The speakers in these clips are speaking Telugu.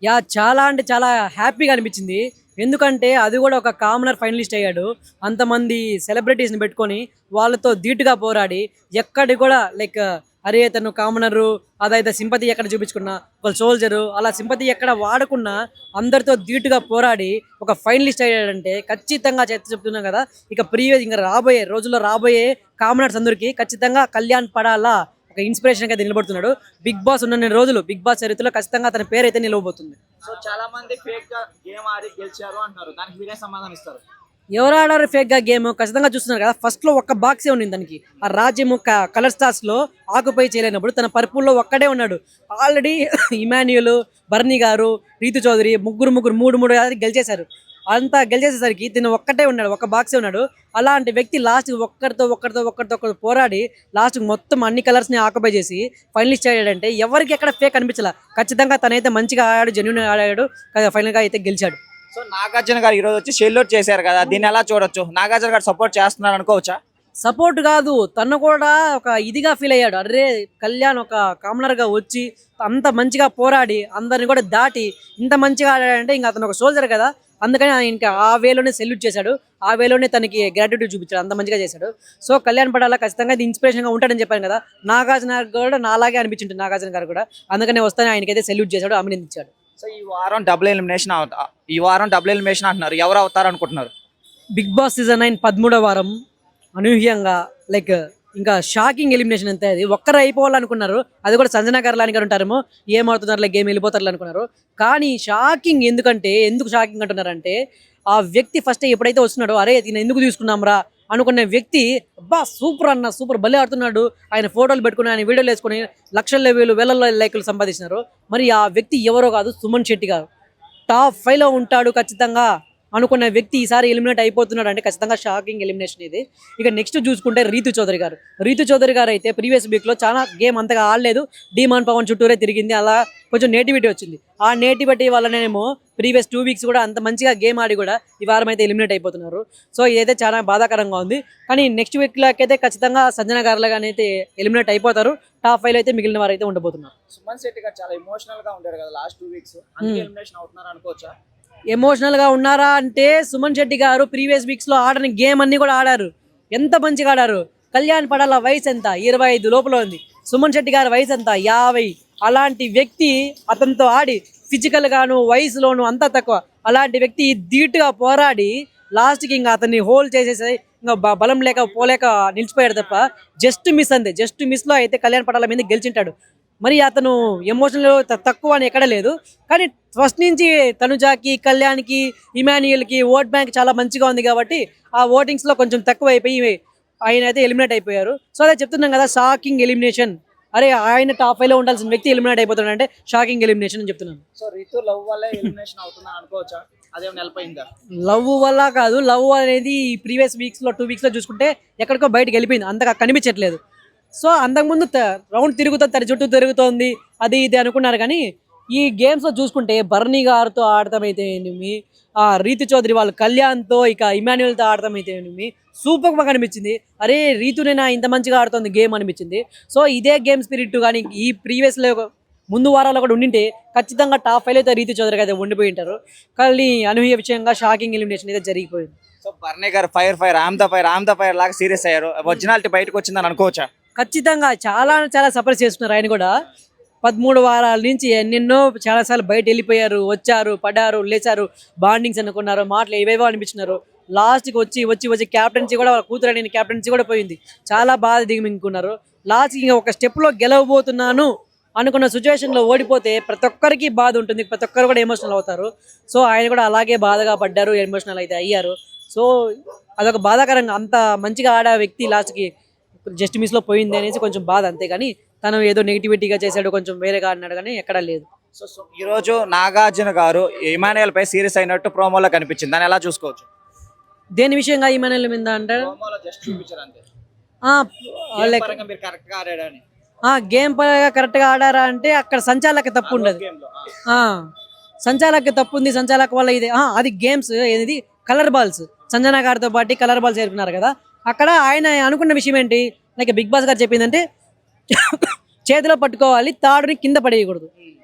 యాహ్! చాలా అంటే చాలా హ్యాపీగా అనిపించింది. ఎందుకంటే అది గూడా ఒక కామనర్ ఫైనలిస్ట్ అయ్యాడు. అంతమంది సెలబ్రిటీస్‌ని పెట్టుకొని వాళ్ళతో ధీటుగా పోరాడి ఎక్కడికి గూడా అరే! తను కామనరు అదైతే సింపతి ఎక్కడ చూపించుకున్నా, ఒక సోల్జరు అలా సింపతి ఎక్కడ వాడకున్నా అందరితో ధీటుగా పోరాడి ఒక ఫైనలిస్ట్ అయ్యాడంటే ఖచ్చితంగా చెప్తున్నాం గదా! ఇక ఇంక రాబోయే రోజుల్లో రాబోయే కామనర్స్ అందరికి ఖచ్చితంగా కళ్యాణ్ పడాలా ఒక ఇన్స్పిరేషన్‌గా అయితే నిలబడుతున్నాడు. 'బిగ్ బాస్' ఉన్నన్ని రోజులు 'బిగ్ బాస్' చరిత్రలో ఖచ్చితంగా అతని పేరైతే నిలవబోతుంది. సో చాలా మంది ఫేక్ గా గేమ్ ఆడి గెలిచారు అంటున్నారు. దానికి మీరే సమాధానం ఇస్తారు? ఎవరు ఆడారు ఫేక్‌గా గేమ్ ఖచ్చితంగా చూస్తున్నారు కదా! ఫస్ట్‌లో ఒక్క బాక్సే ఉన్నింది దానికి. ఆ రాజ్యము కలర్ స్టార్స్‌లో ఆక్యుపై చేయలేనప్పుడు తన పర్పుల్‌లో ఒక్కడే ఉన్నాడు. ఆల్రెడీ ఇమాన్యుయల్, బర్నీ గారు, రీతు చౌదరి ముగ్గురు 3 అది గెలిచేశారు. అంతా గెలిచేసేసరికి తిను ఒక్కటే ఉన్నాడు. ఒక్క బాక్సే ఉన్నాడు. అలాంటి వ్యక్తి లాస్ట్‌కి ఒక్కరితో పోరాడి లాస్ట్‌కి మొత్తం అన్ని కలర్స్‌ని ఆక్యుపై చేసి ఫైనలిస్ట్ అయ్యాడంటే ఎవరికీ ఎక్కడ ఫేక్ అనిపించలా. ఖచ్చితంగా తనైతే మంచిగా ఆడాడు. జెన్యూన్‌గా ఆడాడు. ఫైనల్‌గా అయితే గెలిచాడు. సో నాగార్జున గారు ఈ రోజు వచ్చి షెల్యూట్ చేశారు కదా, దీన్ని ఎలా చూడొచ్చు? నాగార్జున గారు సపోర్ట్ చేస్తున్నారు అనుకోవచ్చా? సపోర్ట్ కాదు. తను కూడా ఒక ఇదిగా ఫీల్ అయ్యాడు. అర్రే! కళ్యాణ్ ఒక కామనర్‌గా వచ్చి అంత మంచిగా పోరాడి అందరిని కూడా దాటి ఇంత మంచిగా ఆడాడంటే ఇంక అతను ఒక సోల్జర్ కదా! అందుకని ఇంకా ఆ వేలోనే సెల్యూట్ చేశాడు. ఆ వేలోనే తనకి గ్రాటిట్యూడ్ చూపించాడు. అంత మంచిగా చేశాడు. సో కళ్యాణ్ పడాల ఖచ్చితంగా ఇది ఇన్స్పిరేషన్‌గా ఉంటాడని చెప్పాను కదా! నాగార్జున గారు కూడా నాలాగే అనిపించింటుంది నాగార్జున గారు కూడా. అందుకనే వస్తేనే ఆయనకైతే సెల్యూట్ చేశాడు. అభినందించాడు. సో ఈ వారం డబుల్ ఎలిమినేషన్ అంటున్నారు. ఎవరు అవుతారు అనుకుంటున్నారు? 'బిగ్ బాస్' సీజన్ 9 13వ వారం అనూహ్యంగా లైక్ ఇంకా షాకింగ్ ఎలిమినేషన్ అంతే అది. ఒక్కరు అయిపోవాలనుకున్నారు. అది కూడా సంజన గారు గారు ఉంటారేమో ఏమవుతున్నారులే గేమ్ వెళ్ళిపోతారులే అనుకున్నారు. కానీ షాకింగ్ ఎందుకు షాకింగ్ అంటున్నారంటే ఆ వ్యక్తి ఫస్ట్ ఎప్పుడైతే వస్తున్నాడో అరే ఈయన ఎందుకు తీసుకున్నాంరా అనుకునే వ్యక్తి అబ్బా సూపర్ అన్న సూపర్ భలే ఆడుతున్నాడు. ఆయన ఫోటోలు పెట్టుకుని ఆయన వీడియోలు వేసుకొని లక్షల వేలలో లైకులు సంపాదించినారు. మరి ఆ వ్యక్తి ఎవరో కాదు సుమన్ శెట్టి గారు. టాప్ 5లో ఉంటాడు ఖచ్చితంగా అనుకున్న వ్యక్తి ఈసారి ఎలిమినేట్ అయిపోతున్నాడు అంటే ఖచ్చితంగా షాకింగ్ ఎలిమినేషన్ ఇది. ఇక నెక్స్ట్ చూసుకుంటే రీతు చౌదరి గారు అయితే ప్రీవియస్ వీక్లో చాలా గేమ్ అంతగా ఆడలేదు. డీమాన్ పవన్ చుట్టూరే తిరిగింది. అలా కొంచెం నేటివిటీ వచ్చింది. ఆ నేటివిటీ వల్లనేమో ప్రీవియస్ 2 వీక్స్ కూడా అంత మంచిగా గేమ్ ఆడి కూడా ఈ వారం అయితే ఎలిమినేట్ అయిపోతున్నారు. సో ఇదైతే చాలా బాధాకరంగా ఉంది. కానీ నెక్స్ట్ వీక్లోకైతే ఖచ్చితంగా సంజన గారులు కానీ అయితే ఎలిమినేట్ అయిపోతారు. టాప్ 5లో అయితే మిగిలిన వారు అయితే ఉండబోతున్నారు. సుమన్ శెట్టి గారు చాలా ఎమోషనల్ గా ఉంటారు కదా లాస్ట్ 2 వీక్స్, అందుకే ఎలిమినేషన్ అవుతున్నారు అనుకోవచ్చా? ఎమోషనల్గా ఉన్నారా అంటే సుమన్ శెట్టి గారు ప్రీవియస్ వీక్స్లో ఆడని గేమ్ అన్ని కూడా ఆడారు. ఎంత మంచిగా ఆడారు. కళ్యాణ్ పడాల వయసు ఎంత 25 లోపల ఉంది. సుమన్ శెట్టి గారి వయసు ఎంత 50. అలాంటి వ్యక్తి అతనితో ఆడి ఫిజికల్ గాను వయసులోను అంతా తక్కువ. అలాంటి వ్యక్తి ధీటుగా పోరాడి లాస్ట్కి ఇంకా అతన్ని హోల్డ్ చేసేసి ఇంకా బలం లేక పోలేక నిలిచిపోయాడు తప్ప జస్ట్ మిస్లో అయితే కళ్యాణ్ పడాల మీద గెలిచింటాడు. మరి అతను ఎమోషనల్ తక్కువ అని ఎక్కడ లేదు. కానీ ఫస్ట్ నుంచి తనుజాకి, కళ్యాణ్కి, ఇమాన్యుయల్కి ఓట్ బ్యాంక్ చాలా మంచిగా ఉంది కాబట్టి ఆ ఓటింగ్స్లో కొంచెం తక్కువ అయిపోయి ఆయన అయితే ఎలిమినేట్ అయిపోయారు. సో అదే చెప్తున్నాం కదా షాకింగ్ ఎలిమినేషన్. అరే ఆయన టాప్ 5లో ఉండాల్సిన వ్యక్తి ఎలిమినేట్ అయిపోతున్నాడు అంటే షాకింగ్ ఎలిమినేషన్ అని చెప్తున్నాను. సో రితు లవ్ వల్ల ఎలిమినేషన్ అవుతుందని అనుకోవచ్చా? అదేం నెలపోయిందా? లవ్ వల్ల కాదు. లవ్ అనేది ప్రీవియస్ వీక్స్లో 2 వీక్స్లో చూసుకుంటే ఎక్కడికో బయటకు వెళ్ళిపోయింది. అంతగా కనిపించట్లేదు. సో అంతకుముందు రౌండ్ తిరుగుతుంది తన చుట్టూ తిరుగుతోంది అది ఇది అనుకున్నారు. కానీ ఈ గేమ్స్లో చూసుకుంటే బర్నీ గారితో ఆడటమైతే ఏమి, ఆ రీతు చౌదరి వాళ్ళు కళ్యాణ్తో ఇక ఇమాన్యుయల్తో ఆడటమైతే ఏమి సూపర్గా అనిపించింది. అరే రీతునేనా ఇంత మంచిగా ఆడుతుంది గేమ్ అనిపించింది. సో ఇదే గేమ్ స్పిరిట్ కానీ ఈ ప్రీవియస్లో ముందు వారాల్లో కూడా ఉండింటే ఖచ్చితంగా టాప్ 5లో అయితే రీతు చౌదరికి అయితే ఉండిపోయి ఉంటారు. కానీ అనూహ్య విషయంగా షాకింగ్ ఎలిమినేషన్ అయితే జరిగిపోయింది. సో బర్నీ గారు ఫైర్ ఆమ్ ద ఫైర్ లాగా సీరియస్ అయ్యారు. ఒరిజినాలిటీ బయటకు వచ్చిందని అనుకోవచ్చా? ఖచ్చితంగా చాలా చాలా సఫర్ చేస్తున్నారు. ఆయన కూడా 13 వారాల నుంచి ఎన్నెన్నో చాలాసార్లు బయట వెళ్ళిపోయారు, వచ్చారు, పడ్డారు, లేచారు, బాండింగ్స్ అనుకున్నారు, మాటలు ఏవేవో అనిపించినారు. లాస్ట్కి వచ్చి క్యాప్టెన్సీ కూడా వాళ్ళ కూతురు అనే క్యాప్టెన్సీ కూడా పోయింది. చాలా బాధ దిగమింగుకున్నారు. లాస్ట్కి ఇంకా ఒక స్టెప్లో గెలవబోతున్నాను అనుకున్న సిచ్యువేషన్లో ఓడిపోతే ప్రతి ఒక్కరికి బాధ ఉంటుంది. ప్రతి ఒక్కరు కూడా ఎమోషనల్ అవుతారు. సో ఆయన కూడా అలాగే బాధగా పడ్డారు, ఎమోషనల్ అయితే అయ్యారు. సో అదొక బాధాకరంగా అంత మంచిగా ఆడే వ్యక్తి లాస్ట్కి జస్ట్ మిస్లో పోయింది అనేసి కొంచెం బాధ. అంతేగాని తను ఏదో నెగిటివిటీగా చేశాడు, కొంచెం వేరేగా అన్నాడు కానీ ఎక్కడా లేదు. సో ఈ రోజు నాగార్జున గారు ఇమానుయల్ పై సీరియస్ అయినట్టు ప్రోమోలో కనిపించింది. దాన్ని ఎలా చూసుకోవచ్చు? దేని విషయంగా ఇమానుయల్ మీద అంటే గేమ్ పరంగా కరెక్ట్గా ఆడారా అంటే అక్కడ సంచాలక తప్పు ఉండదు. సంచాలక తప్పు ఉంది. సంచాలక వల్ల ఇది అది గేమ్స్ ఏది కలర్ బాల్స్ సంజన గారితో పాటు కలర్ బాల్స్ ఏరుకున్నారు కదా. అక్కడ ఆయన అనుకున్న విషయం ఏంటి, బిగ్ బాస్ గారు చెప్పిందంటే చేతిలో పట్టుకోవాలి, తాడుని కింద పడేయకూడదు.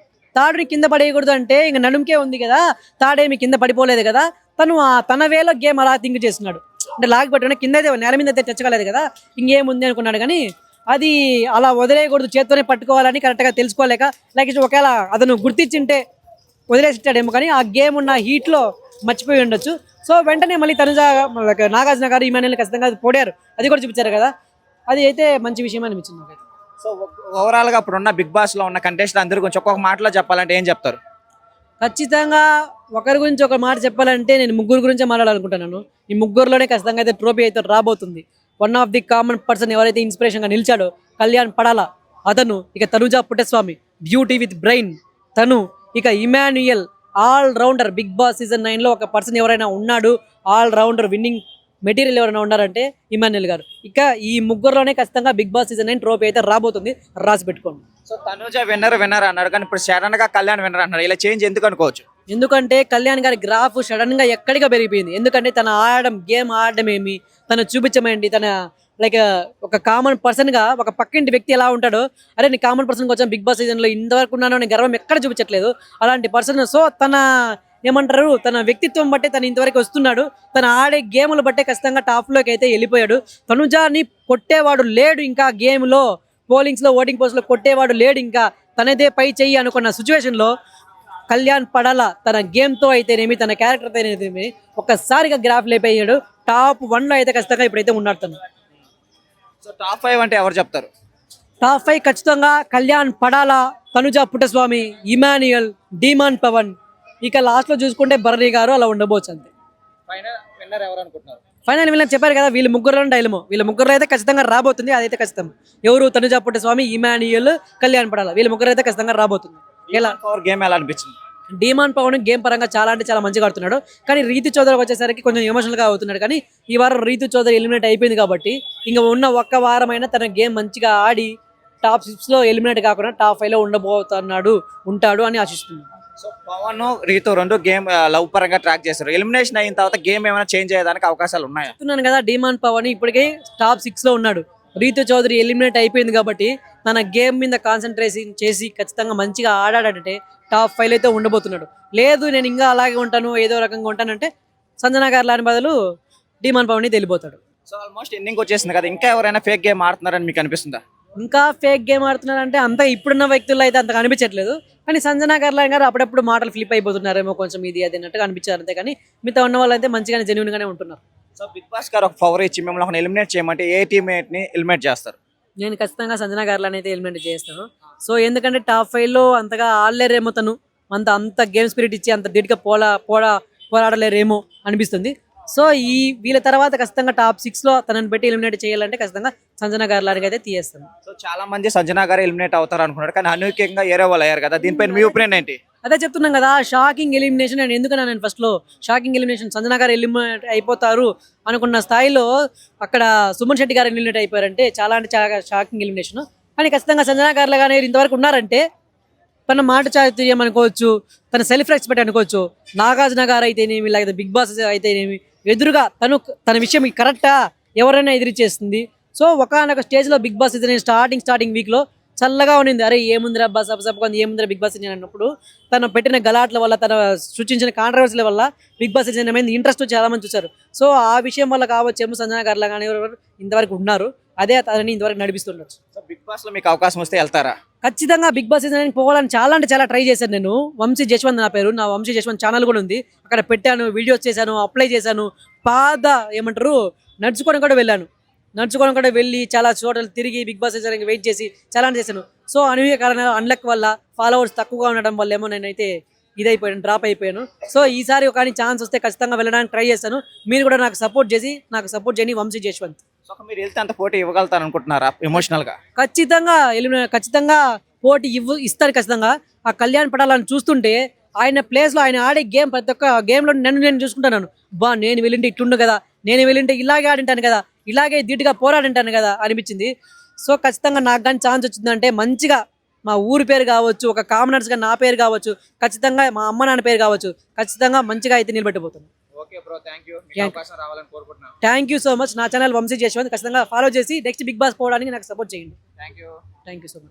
తాడుని కింద పడేయకూడదు అంటే ఇంకా నడుముకే ఉంది కదా, తాడేమి కింద పడిపోలేదు కదా, తను తన వేలో గేమ్ అలా థింక్ చేస్తున్నాడు. అంటే లాగి పట్టుకుని కింద అయితే నేల మీద అయితే తెచ్చగలేదు కదా, ఇంకేముంది అనుకున్నాడు. కానీ అది అలా వదిలేయకూడదు, చేత్తోనే పట్టుకోవాలని కరెక్ట్గా తెలుసుకోలేక, లైక్ ఒకవేళ అతను గుర్తించింటే వదిలేసిట్టాడేమో, కానీ ఆ గేమ్ ఉన్న హీట్లో మర్చిపోయి ఉండొచ్చు. సో వెంటనే మళ్ళీ తనుజ నాగార్జున గారు ఇమాన్యుల్ ఖచ్చితంగా పోడారు, అది కూడా చూపించారు కదా, అది అయితే మంచి విషయం అనిపించింది నాకైతే. సో ఓవరాల్ గా ఇప్పుడున్న బిగ్ బాస్ లో ఉన్న కంటెస్టెంట్ అందరూ కొంచెం ఒక్కొక్క మాటలో చెప్పాలంటే ఏం చెప్తారు? ఖచ్చితంగా ఒకరి గురించి ఒక మాట చెప్పాలంటే నేను ముగ్గురు గురించే మాట్లాడాలనుకుంటున్నాను. ఈ ముగ్గురులోనే ఖచ్చితంగా అయితే ట్రోఫీ అయితే రాబోతుంది. One of the common person ఎవరైతే ఇన్స్పిరేషన్ గా నిలిచాడో కళ్యాణ్ పడాల అతను, ఇక Tanuja Puttaswamy beauty with brain తను, ఇక Emmanuel all rounder Bigg Boss season 9 లో ఒక పర్సన్ ఎవరైనా ఉన్నాడు ఆల్ రౌండర్ విన్నింగ్ మెటీరియల్ ఎవరైనా ఉన్నారంటే ఇమాన్యుయల్ గారు. ఇక ఈ ముగ్గురులోనే ఖచ్చితంగా బిగ్ బాస్ సీజన్ 9 ట్రోఫీ అయితే రాబోతుంది, రాసి పెట్టుకోండి. సో తనుజ విన్నర్ అన్నాడు, కానీ ఇప్పుడు సడన్ గా కళ్యాణ్ విన్నర్ అన్నాడు. ఇలా చేంజ్ ఎందుకు అనుకోవచ్చు? ఎందుకంటే కళ్యాణ్ గారి గ్రాఫ్ సడన్ గా ఎక్కడిగా పెరిగిపోయింది. ఎందుకంటే తన గేమ్ ఆడడం ఏమి, తను చూపించమేంటి, తన లైక్ ఒక కామన్ పర్సన్ గా ఒక పక్కింటి వ్యక్తి ఎలా ఉంటాడో, అరే నీ కామన్ పర్సన్ వచ్చాను బిగ్ బాస్ సీజన్ లో ఇంతవరకు ఉన్నాను అని గర్వం ఎక్కడ చూపించట్లేదు అలాంటి పర్సన్. సో తన ఏమంటారు, తన వ్యక్తిత్వం బట్టే తను ఇంతవరకు వస్తున్నాడు, తన ఆడే గేములు బట్టే ఖచ్చితంగా టాప్ లోకి అయితే వెళ్ళిపోయాడు. తనుజాని కొట్టేవాడు లేడు ఇంకా గేమ్ లో, పోలింగ్స్ లో ఓటింగ్ పోస్ట్ లో కొట్టేవాడు లేడు ఇంకా, తనదే పై చెయ్యి అనుకున్న సిచ్యువేషన్ లో కళ్యాణ్ పడాల తన గేమ్ తో అయితేనేమి, తన క్యారెక్టర్ అయితేనేమి ఒక్కసారిగా గ్రాఫ్ లేపేయాడు. టాప్ 1 లో అయితే ఖచ్చితంగా ఇప్పుడైతే ఉన్నాడు తను. సో టాప్ 5 అంటే ఎవరు చెప్తారు? టాప్ 5 ఖచ్చితంగా కళ్యాణ్ పడాల, తనుజ పుట్టస్వామి, ఇమాన్యుయల్, డీమాన్ పవన్, ఇక లాస్ట్ లో చూసుకుంటే భరణి గారు అలా ఉండబోచ్చు అంతే. ఫైనల్ విన్నర్ ఎవరు అనుకుంటున్నారు? ఫైనల్ వీళ్ళని చెప్పారు కదా, వీళ్ళు ముగ్గురు డైలమో, వీళ్ళ ముగ్గురు అయితే ఖచ్చితంగా రాబోతుంది, అదైతే ఖచ్చితం. ఎవరు? తనుజ పుట్టస్వామి, ఇమాన్యుయల్, కళ్యాణ్ పడాల, వీళ్ళ ముగ్గురు అయితే ఖచ్చితంగా రాబోతుంది. ఎలా పవర్ గేమ్ ఎలా అనిపించింది? డీమాన్ పవన్ గేమ్ పరంగా చాలా అంటే చాలా మంచిగా ఆడుతున్నాడు, కానీ రీతు చౌదరికి వచ్చేసరికి కొంచెం ఎమోషనల్ గా అవుతున్నాడు. కానీ ఈ వారం రీతు చౌదరి ఎలిమినేట్ అయిపోయింది కాబట్టి ఇంకా ఉన్న ఒక్క వారమైనా తన గేమ్ మంచిగా ఆడి టాప్ 6 లో ఎలిమినేట్ కాకుండా టాప్ 5 లో ఉంటాడు అని ఆశిస్తున్నాను. సో పవన్ రీతు రెండు గేమ్ లవ్ పరంగా ట్రాక్ చేస్తారు. ఎలిమినేషన్ అయిన తర్వాత గేమ్ ఏమైనా చేంజ్ అయ్యేదానికి అవకాశాలు ఉన్నాయా? చెప్తున్నాను కదా, డీమాన్ పవన్ ఇప్పటికే టాప్ 6 లో ఉన్నాడు. రీతు చౌదరి ఎలిమినేట్ అయిపోయింది కాబట్టి తన గేమ్ మీద కాన్సన్ట్రేషన్ చేసి ఖచ్చితంగా మంచిగా ఆడాడంటే టాప్ 5 అయితే ఉండబోతున్నాడు. లేదు నేను ఇంకా అలాగే ఉంటాను ఏదో రకంగా ఉంటానంటే సంజనా గారు లాని బదులు డీమాన్ పవన్ వెళ్ళిపోతాడు. సో ఆల్మోస్ట్ ఎండింగ్ వచ్చేసింది కదా, ఇంకా ఎవరైనా ఫేక్ గేమ్ ఆడుతున్నారని మీకు అనిపిస్తుందా? ఇంకా ఫేక్ గేమ్ ఆడుతున్నారంటే అంత ఇప్పుడున్న వ్యక్తుల్లో అయితే అంత కనిపించట్లేదు, కానీ సంజనా గారు అప్పుడప్పుడు మాటలు ఫ్లిప్ అయిపోతున్నారేమో కొంచెం ఇది అది అన్నట్టుగా అనిపించారు అంతే. కానీ మిగతా ఉన్న వాళ్ళు అయితే మంచిగానే జెన్యూన్ గానే ఉంటున్నారు. సో బిగ్ బాస్ గారు ఒక పవర్ ఇచ్చి మిమ్మల్ని ఎలిమినేట్ చేయమంటే ఏ టీమేట్ ని ఎలిమినేట్ చేస్తారు? నేను ఖచ్చితంగా సంజనా గారిని అయితే ఎలిమినేట్ చేస్తాను. సో ఎందుకంటే టాప్ 5 లో అంతగా ఆడలేరేమో, తను అంత గేమ్ స్పిరిట్ ఇచ్చి అంత దిట్గా పోరాడలేరేమో అనిపిస్తుంది. సో వీళ్ళ తర్వాత ఖచ్చితంగా టాప్ 6 లో తనని పెట్టి ఎలిమినేట్ చేయాలంటే ఖచ్చితంగా సంజనా గారి అయితే తీయేస్తాను. సో చాలా మంది సంజనా గారు ఎలిమినేట్ అవుతారు అనుకున్నారు, కానీ అనూహ్యంగా ఏరే వాళ్ళు అయ్యారు కదా, దీనిపైన మీ ఒపీనియన్ ఏంటి? అదే చెప్తున్నాం కదా, షాకింగ్ ఎలిమినేషన్. నేను ఎందుకన్నా నేను ఫస్ట్ లో షాకింగ్ ఎలిమినేషన్ సంజనా గారు ఎలిమినేట్ అయిపోతారు అనుకున్న స్థాయిలో అక్కడ సుమన్ శెట్టి గారు ఎలిమినేట్ అయిపోయారంటే చాలా అంటే చాలా షాకింగ్ ఎలిమినేషన్. కానీ ఖచ్చితంగా సంజనా గారు కానీ ఇంతవరకు ఉన్నారంటే తన మాట చాతుర్యం అనుకోవచ్చు, తన సెల్ఫ్ రెస్పెక్ట్ అనుకోవచ్చు. నాగార్జున గారు అయితేనేమి, లేకపోతే బిగ్ బాస్ అయితేనేమి ఎదురుగా తన విషయం కరెక్టా ఎవరైనా ఎదిరిచేస్తుంది. సో ఒకనొక స్టేజ్ లో బిగ్ బాస్ స్టార్టింగ్ వీక్ లో చల్లగా ఉండింది, అరే ఏముందిరా బస్ అప్పసప్ప ఏముందిరా బిగ్ బాస్ సీజన్ అన్నప్పుడు తను పెట్టిన గలాట్ల వల్ల, తన సృష్టించిన కాంట్రవర్సీల వల్ల బిగ్ బాస్ సీజన్ ఏమైంది, ఇంట్రెస్ట్ చాలా మంది చూశారు. సో ఆ విషయం వల్ల కావచ్చేమో సంజనా గారు కానీ ఇంతవరకు ఉన్నారు, అదే తనని ఇంతవరకు నడిపిస్తుండొచ్చు. సో బిగ్ బాస్ లో మీకు అవకాశం వస్తే వెళ్తారా? ఖచ్చితంగా బిగ్ బాస్ సీజన్ పోవాలని చాలా అంటే చాలా ట్రై చేశాను నేను. వంశీ జశ్వంత్ నా పేరు, నా వంశీ జశ్వంత్ ఛానల్ కూడా ఉంది, అక్కడ పెట్టాను, వీడియోస్ చేశాను, అప్లై చేశాను, నడుచుకొని కూడా వెళ్ళి చాలా చోట్ల తిరిగి బిగ్ బాస్ సీజన్ వెయిట్ చేసి చాలా చేశాను. సో అనూహ్య కారణాలు అన్లక్ వల్ల ఫాలోవర్స్ తక్కువగా ఉండడం వల్ల ఏమో నేనైతే డ్రాప్ అయిపోయాను. సో ఈసారి కానీ ఛాన్స్ వస్తే ఖచ్చితంగా వెళ్ళడానికి ట్రై చేస్తాను. మీరు కూడా నాకు సపోర్ట్ చేయండి వంశీ జశ్వంత్. సో మీరు వెళ్తే అంత పోటీ ఇవ్వగలుగుతారు అనుకుంటున్నారా ఎమోషనల్ గా? ఖచ్చితంగా పోటీ ఇస్తారు ఖచ్చితంగా. ఆ కళ్యాణ్ పడాలని చూస్తుంటే ఆయన ప్లేస్ లో ఆయన ఆడే గేమ్ ప్రతి ఒక్క గేమ్ లో నేను చూసుకుంటున్నాను, నేను వెళ్ళింటే ఇట్లుండు కదా, నేను వెళ్ళింటే ఇలాగే ఆడింటాను కదా, ఇలాగే ధీటుగా పోరాడింటాను కదా అనిపించింది. సో ఖచ్చితంగా నాకు కానీ ఛాన్స్ వచ్చిందంటే మంచిగా మా ఊరి పేరు కావచ్చు, ఒక కామనర్స్ గా నా పేరు కావచ్చు, ఖచ్చితంగా మా అమ్మ నాన్న పేరు కావచ్చు, ఖచ్చితంగా మంచిగా అయితే నిలబెట్టబోతున్నాను. Thank you so much. నా ఛానల్ వంశీ జశ్వంత్ ఖచ్చితంగా ఫాలో చేసి నెక్స్ట్ బిగ్ బాస్ పోవడానికి నాకు సపోర్ట్ చేయండి. Thank you so much.